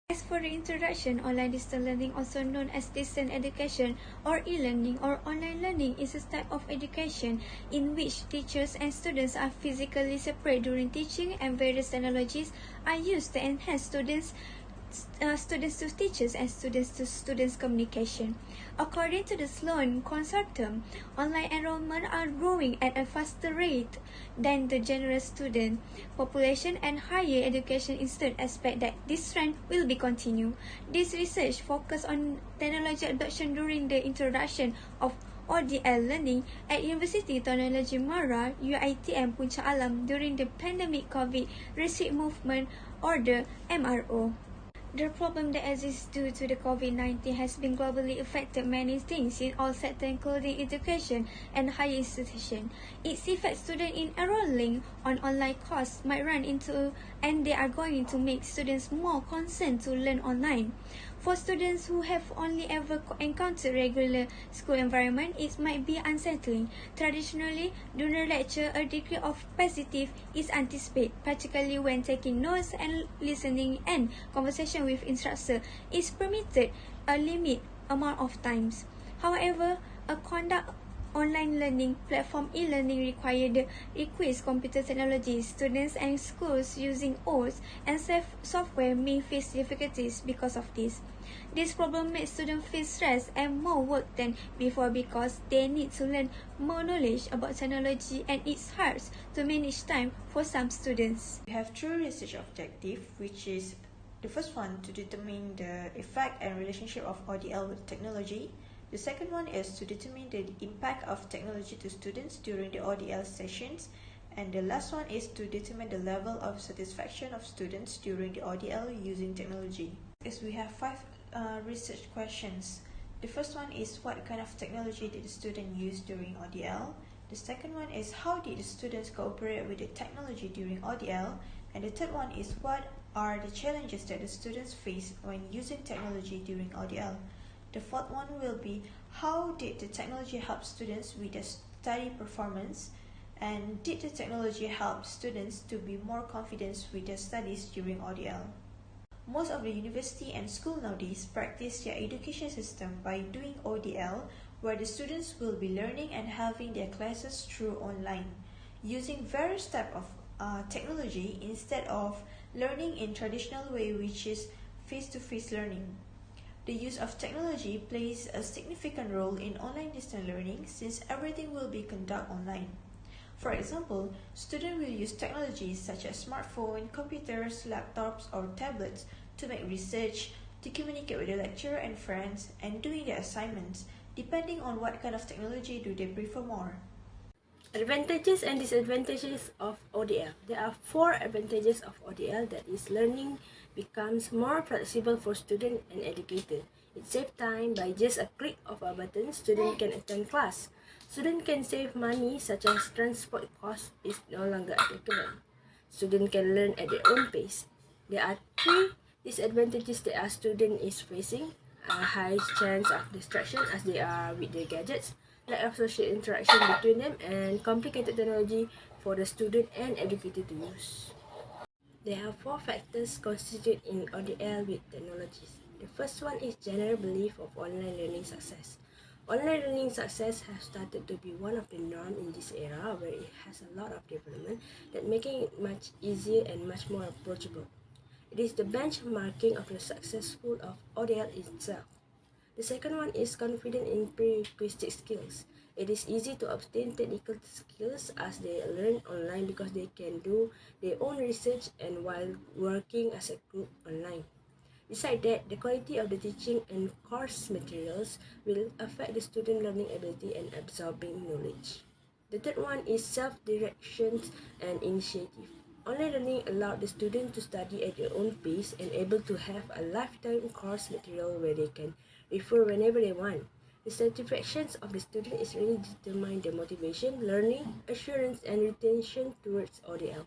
As for the introduction, online distance learning, also known as distance education or e-learning or online learning, is a type of education in which teachers and students are physically separate during teaching, and various technologies are used to enhance students to teachers and students to students communication. According to the Sloan Consortium, online enrollment are growing at a faster rate than the general student population, and higher education institutes expect that this trend will be continued. This research focused on technology adoption during the introduction of ODL learning at University Technology Mara, UiTM Puncak Alam during the pandemic COVID Research Movement or the MRO. The problem that exists due to the COVID-19 has been globally affected many things in all sectors, including education and higher institutions. Its effects students in enrolling on online courses might run into, and they are going to make students more concerned to learn online. For students who have only ever encountered regular school environment, it might be unsettling. Traditionally, during lecture, a degree of passive is anticipated, particularly when taking notes and listening, and conversation with instructor is permitted a limit amount of times. However, a conduct online learning platform e-learning requires computer technology. Students and schools using OS and software may face difficulties because of this. This problem makes students feel stressed and more work than before because they need to learn more knowledge about technology, and it's hard to manage time for some students. We have two research objectives, which is the first one to determine the effect and relationship of ODL with technology. The second one is to determine the impact of technology to students during the ODL sessions. And the last one is to determine the level of satisfaction of students during the ODL using technology. As we have five research questions. The first one is what kind of technology did the student use during ODL? The second one is how did the students cooperate with the technology during ODL? And the third one is what are the challenges that the students face when using technology during ODL? The fourth one will be how did the technology help students with their study performance, and did the technology help students to be more confident with their studies during ODL? Most of the university and school nowadays practice their education system by doing ODL, where the students will be learning and having their classes through online, using various types of technology instead of learning in traditional way, which is face-to-face learning. The use of technology plays a significant role in online distance learning since everything will be conducted online. For example, students will use technologies such as smartphones, computers, laptops, or tablets to make research, to communicate with the lecturer and friends, and doing their assignments, depending on what kind of technology do they prefer more. Advantages and disadvantages of ODL. There are 4 advantages of ODL, that is, learning becomes more flexible for student and educator. It saves time by just a click of a button. Student can attend class. Student can save money, such as transport cost is no longer applicable. Student can learn at their own pace. There are 3 disadvantages that a student is facing: a high chance of distraction as they are with their gadgets, lack of social interaction between them, and complicated technology for the student and educator to use. There are 4 factors constitute in ODL with technologies. The first one is general belief of online learning success. Online learning success has started to be one of the norm in this era, where it has a lot of development that making it much easier and much more approachable. It is the benchmarking of the successful of ODL itself. The second one is confident in prerequisite skills. It is easy to obtain technical skills as they learn online because they can do their own research and while working as a group online. Besides that, the quality of the teaching and course materials will affect the student learning ability and absorbing knowledge. The third one is self-direction and initiative. Online learning allowed the student to study at their own pace and able to have a lifetime course material where they can refer whenever they want. The satisfaction of the student is really determine the motivation, learning, assurance, and retention towards ODL.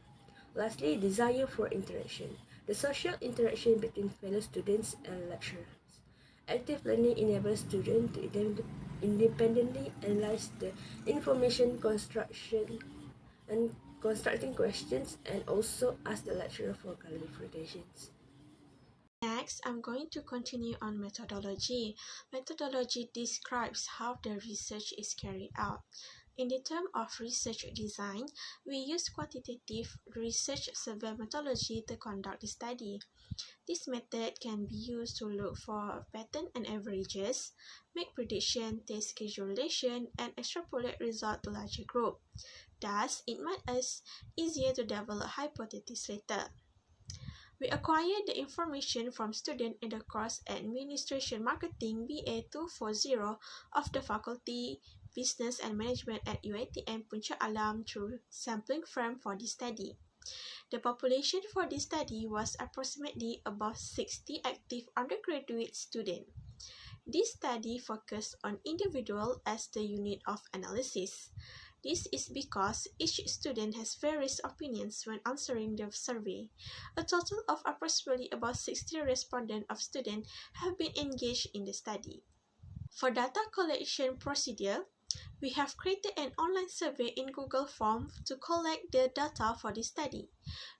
Lastly, desire for interaction. The social interaction between fellow students and lecturers. Active learning enables students to independently analyze the information, constructing questions, and also ask the lecturer for clarifications. Next, I'm going to continue on methodology. Methodology describes how the research is carried out. In the term of research design, we use quantitative research survey methodology to conduct the study. This method can be used to look for pattern and averages, make prediction, test schedulation, and extrapolate results to larger group. Thus, it makes us easier to develop hypotheses later. We acquired the information from students in the course Administration Marketing BA 240 of the Faculty Business and Management at UiTM Puncak Alam through sampling frame for this study. The population for this study was approximately about 60 active undergraduate students. This study focused on individual as the unit of analysis. This is because each student has various opinions when answering the survey. A total of approximately about 60 respondents of students have been engaged in the study. For data collection procedure, we have created an online survey in Google Form to collect the data for this study.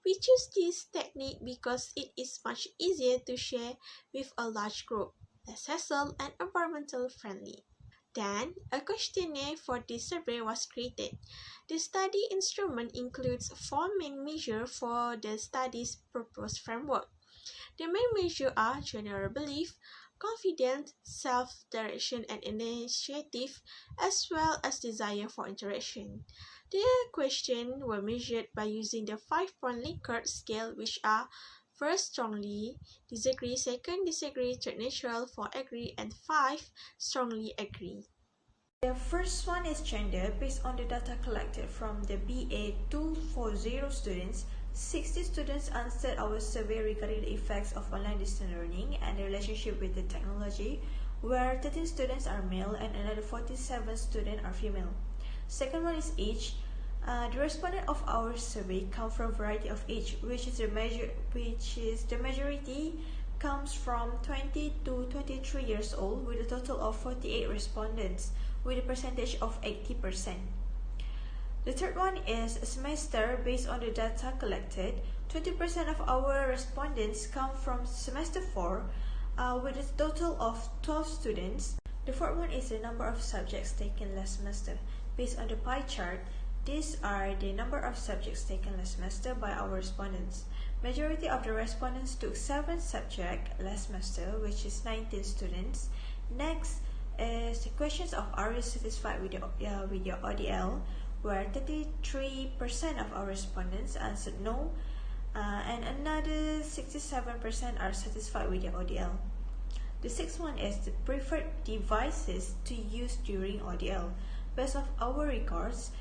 We choose this technique because it is much easier to share with a large group, less hassle, and environmentally friendly. Then, a questionnaire for this survey was created. The study instrument includes 4 main measures for the study's proposed framework. The main measures are general belief, confidence, self-direction and initiative, as well as desire for interaction. The questions were measured by using the 5-point Likert scale, which are first, strongly disagree, second, disagree, third, neutral, 4, agree, and 5, strongly agree. The first one is gender. Based on the data collected from the BA 240 students, 60 students answered our survey regarding the effects of online distance learning and the relationship with the technology, where 13 students are male and another 47 students are female. Second one is age. The respondent of our survey come from variety of age, which is the majority comes from 20 to 23 years old, with a total of 48 respondents, with a percentage of 80%. The third one is semester. Based on the data collected, 20% of our respondents come from semester 4, with a total of 12 students. The fourth one is the number of subjects taken last semester. Based on the pie chart, these are the number of subjects taken last semester by our respondents. Majority of the respondents took 7 subjects last semester, which is 19 students. Next is the questions of are you satisfied with your ODL, where 33% of our respondents answered no, and another 67% are satisfied with their ODL. The sixth one is the preferred devices to use during ODL. Based on our records,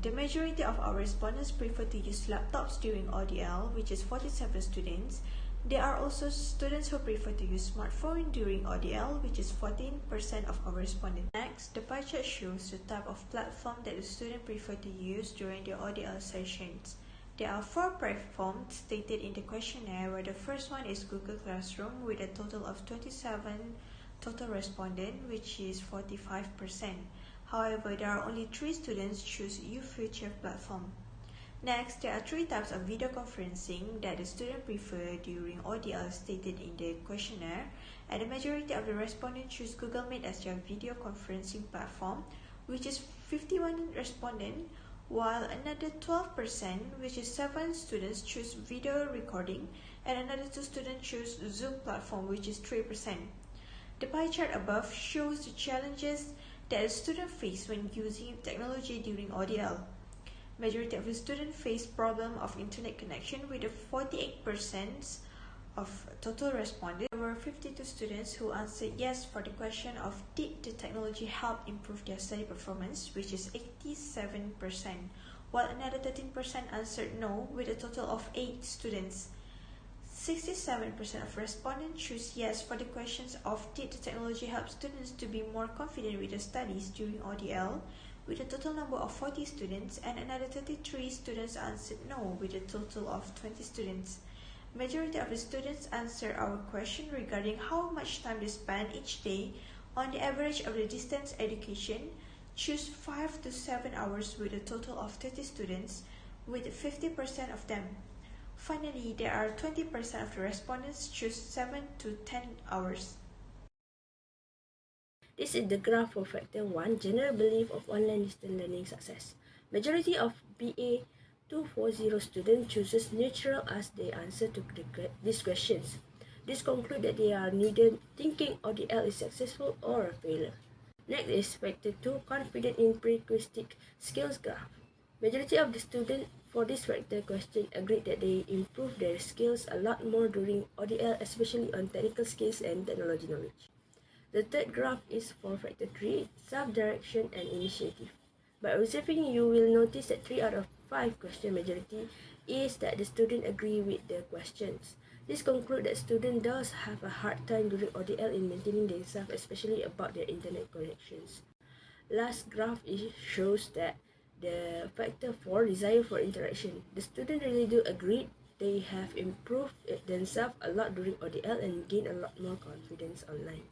the majority of our respondents prefer to use laptops during ODL, which is 47 students. There are also students who prefer to use smartphone during ODL, which is 14% of our respondents. Next, the pie chart shows the type of platform that the student prefer to use during the ODL sessions. There are 4 platforms stated in the questionnaire, where the first one is Google Classroom with a total of 27 total respondents, which is 45%. However, there are only 3 students choose UFuture platform. Next, there are 3 types of video conferencing that the student prefer during ODL stated in the questionnaire, and the majority of the respondents choose Google Meet as their video conferencing platform, which is 51 respondents, while another 12%, which is 7 students, choose video recording, and another 2 students choose Zoom platform, which is 3%. The pie chart above shows the challenges that the student face when using technology during ODL. Majority of the students face problem of internet connection, with a 48% of total respondents. There were 52 students who answered yes for the question of did the technology help improve their study performance, which is 87%, while another 13% answered no, with a total of 8 students. 67% of respondents choose yes for the questions of did the technology help students to be more confident with their studies during ODL, with a total number of 40 students, and another 33 students answered no, with a total of 20 students. Majority of the students answered our question regarding how much time they spend each day on the average of the distance education, choose 5 to 7 hours, with a total of 30 students, with 50% of them. Finally, there are 20% of the respondents choose 7 to 10 hours. This is the graph for factor 1, general belief of online distance learning success. Majority of BA 240 students chooses neutral as they answer to these questions. This concludes that they are neither thinking ODL is successful or a failure. Next is factor 2, confident in linguistic skills graph. Majority of the students for this factor question agreed that they improved their skills a lot more during ODL, especially on technical skills and technology knowledge. The third graph is for factor 3, self-direction and initiative. By observing, you will notice that 3 out of 5 question majority is that the student agree with the questions. This concludes that student does have a hard time during ODL in maintaining themselves, especially about their internet connections. Last graph shows that the factor 4, desire for interaction. The student really do agree they have improved themselves a lot during ODL and gained a lot more confidence online.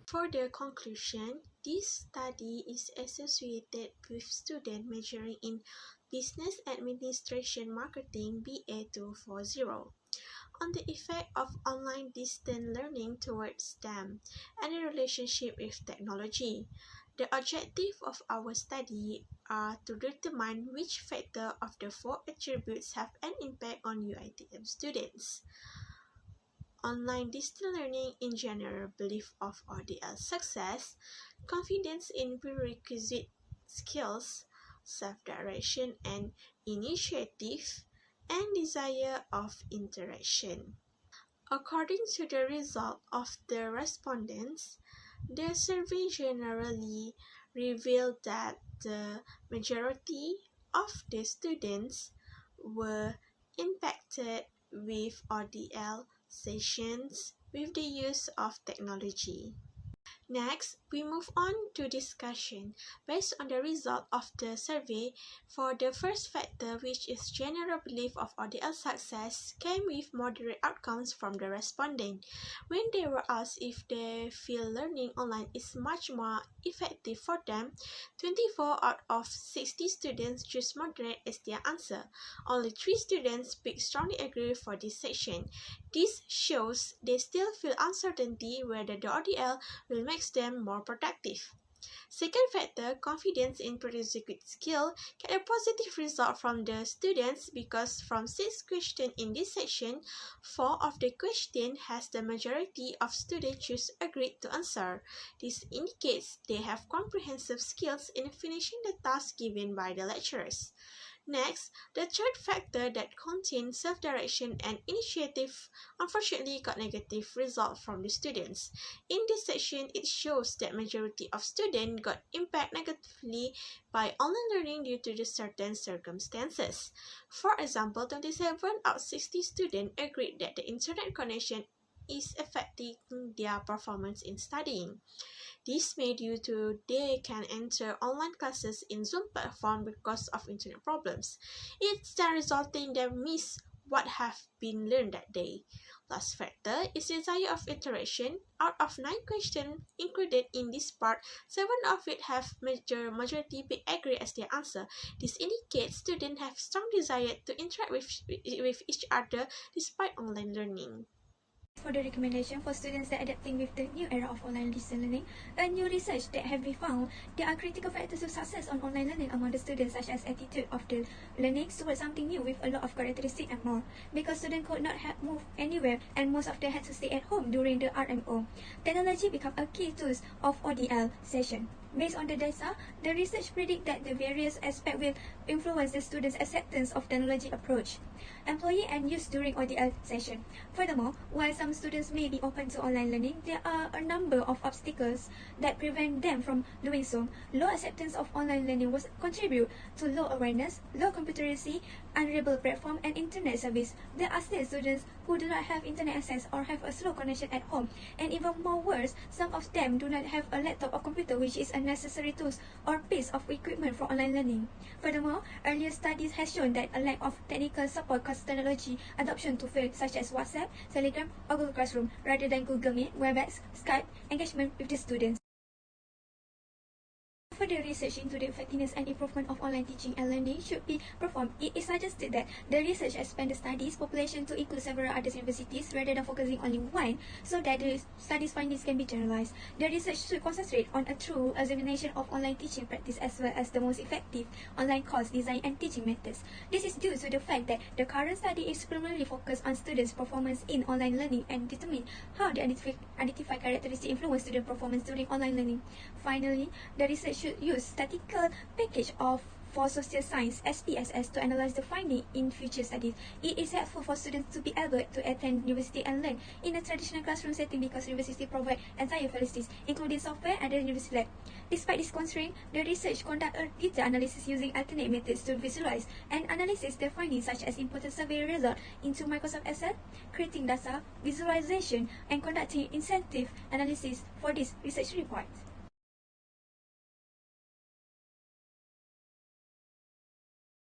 For the conclusion, this study is associated with students majoring in Business Administration Marketing BA240 on the effect of online distance learning towards them and the relationship with technology. The objective of our study are to determine which factor of the 4 attributes have an impact on UiTM students. Online distance learning in general, belief of ODL success, confidence in prerequisite skills, self-direction and initiative, and desire of interaction. According to the result of the respondents, the survey generally revealed that the majority of the students were impacted with ODL sessions with the use of technology. Next, we move on to discussion. Based on the result of the survey, for the first factor, which is general belief of ODL success, came with moderate outcomes from the respondent. When they were asked if they feel learning online is much more effective for them, 24 out of 60 students choose moderate as their answer. Only 3 students picked strongly agree for this section. This shows they still feel uncertainty whether the ODL will make them more productive. Second factor, confidence in prerequisite skill, get a positive result from the students because from 6 questions in this section, 4 of the question has the majority of students choose agreed to answer. This indicates they have comprehensive skills in finishing the task given by the lecturers. Next, the third factor that contains self-direction and initiative unfortunately got negative results from the students. In this section, it shows that majority of students got impacted negatively by online learning due to the certain circumstances. For example, 27 out of 60 students agreed that the internet connection is affecting their performance in studying. This may due to they can enter online classes in Zoom platform because of internet problems. It's then resulting them miss what have been learned that day. Last factor is desire of interaction. Out of 9 questions included in this part, 7 of it have majority pick agree as their answer. This indicates students have strong desire to interact with each other despite online learning. For the recommendation for students that adapting with the new era of online distance learning, a new research that have been found there are critical factors of success on online learning among the students, such as attitude of the learning towards something new with a lot of characteristics and more. Because students could not have moved anywhere and most of them had to stay at home during the RMO, technology became a key tool of ODL session. Based on the data, the research predict that the various aspects will influence the students' acceptance of technology approach, employee and use during ODL session. Furthermore, while some students may be open to online learning, there are a number of obstacles that prevent them from doing so. Low acceptance of online learning was contribute to low awareness, low computer literacy, unreliable platform, and internet service. There are still students who do not have internet access or have a slow connection at home, and even more worse, some of them do not have a laptop or computer, which is a necessary tools or piece of equipment for online learning. Furthermore, earlier studies have shown that a lack of technical support causes technology adoption to fail, such as WhatsApp, Telegram, or Google Classroom, rather than Google Meet, WebEx, Skype engagement with the students. further research into the effectiveness and improvement of online teaching and learning should be performed, it is suggested that the research expand the studies population to include several other universities rather than focusing only one, so that the studies findings can be generalized. The research should concentrate on a true examination of online teaching practice as well as the most effective online course design and teaching methods. This is due to the fact that the current study is primarily focused on students' performance in online learning and determine how the identify characteristics influence student performance during online learning. Finally, the research should use statistical package for social science (SPSS) to analyze the finding in future studies. It is helpful for students to be able to attend university and learn in a traditional classroom setting because university provide entire facilities, including software and the university lab. Despite this constraint, the research conduct a detailed analysis using alternate methods to visualize and analyze the findings such as inputting survey result into Microsoft Excel, creating data visualization, and conducting incentive analysis for this research report.